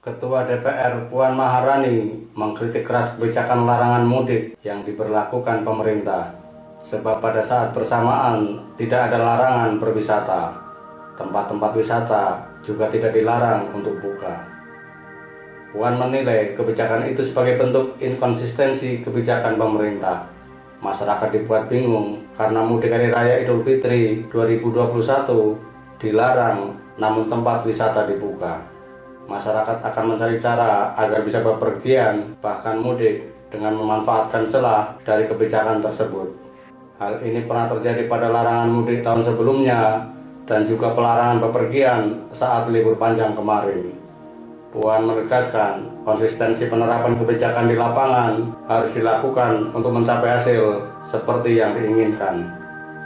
Ketua DPR Puan Maharani mengkritik keras kebijakan larangan mudik yang diberlakukan pemerintah. Sebab pada saat bersamaan tidak ada larangan berwisata. Tempat-tempat wisata juga tidak dilarang untuk buka. Puan menilai kebijakan itu sebagai bentuk inkonsistensi kebijakan pemerintah. Masyarakat dibuat bingung karena mudik Hari Raya Idul Fitri 2021 dilarang namun tempat wisata dibuka. Masyarakat akan mencari cara agar bisa bepergian bahkan mudik dengan memanfaatkan celah dari kebijakan tersebut. Hal ini pernah terjadi pada larangan mudik tahun sebelumnya dan juga pelarangan bepergian saat libur panjang kemarin. Puan menegaskan konsistensi penerapan kebijakan di lapangan harus dilakukan untuk mencapai hasil seperti yang diinginkan.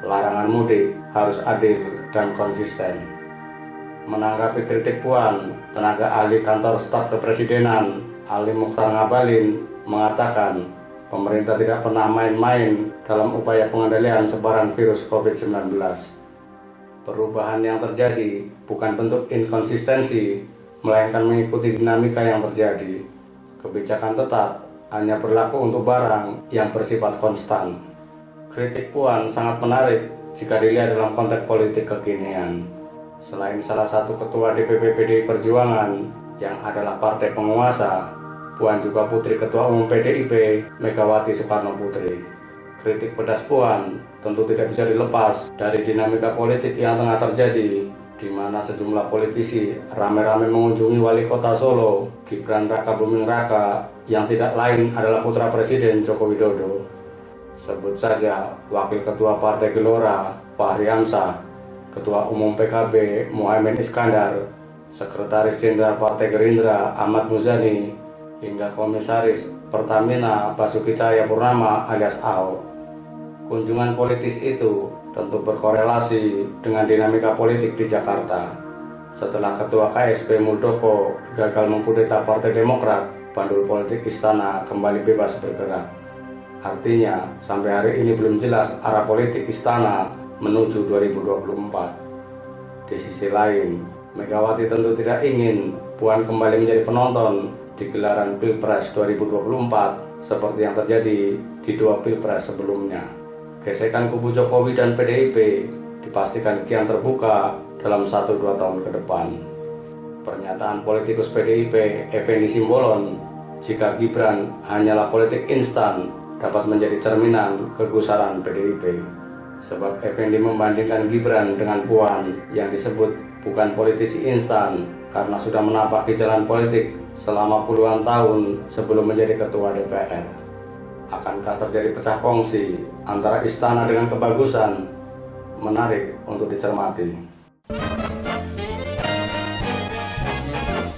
Larangan mudik harus adil dan konsisten. Menanggapi kritik Puan, tenaga ahli kantor staf kepresidenan Ali Mokhtar Ngabalin mengatakan pemerintah tidak pernah main-main dalam upaya pengendalian sebaran virus COVID-19. Perubahan yang terjadi bukan bentuk inkonsistensi, melainkan mengikuti dinamika yang terjadi. Kebijakan tetap hanya berlaku untuk barang yang bersifat konstan. Kritik Puan sangat menarik jika dilihat dalam konteks politik kekinian. Selain salah satu ketua DPP PDI Perjuangan yang adalah partai penguasa, Puan juga putri ketua umum PDIP Megawati Soekarno Putri. Kritik pedas Puan tentu tidak bisa dilepas dari dinamika politik yang tengah terjadi, di mana sejumlah politisi rame-rame mengunjungi wali kota Solo, Gibran Rakabuming Raka, yang tidak lain adalah putra Presiden Joko Widodo. Sebut saja Wakil Ketua Partai Gelora, Fahri Hamzah, Ketua Umum PKB Muhaimin Iskandar, Sekretaris Jenderal Partai Gerindra Ahmad Muzani, hingga Komisaris Pertamina Basuki Cahayapurnama alias Ahok. Kunjungan politis itu tentu berkorelasi dengan dinamika politik di Jakarta. Setelah Ketua KSP Muldoko gagal mengkudeta Partai Demokrat, bandul politik istana kembali bebas bergerak. Artinya, sampai hari ini belum jelas arah politik istana menuju 2024. Di sisi lain, Megawati tentu tidak ingin Puan kembali menjadi penonton di gelaran Pilpres 2024 seperti yang terjadi di dua Pilpres sebelumnya. Gesekan kubu Jokowi dan PDIP dipastikan kian terbuka dalam 1-2 tahun ke depan. Pernyataan politikus PDIP Effendi Simbolon, jika Gibran hanyalah politik instan, dapat menjadi cerminan kegusaran PDIP. Sebab Effendi membandingkan Gibran dengan Puan yang disebut bukan politisi instan karena sudah menapaki jalan politik selama puluhan tahun sebelum menjadi ketua DPR. Akankah terjadi pecah kongsi antara istana dengan kebagusan? Menarik untuk dicermati.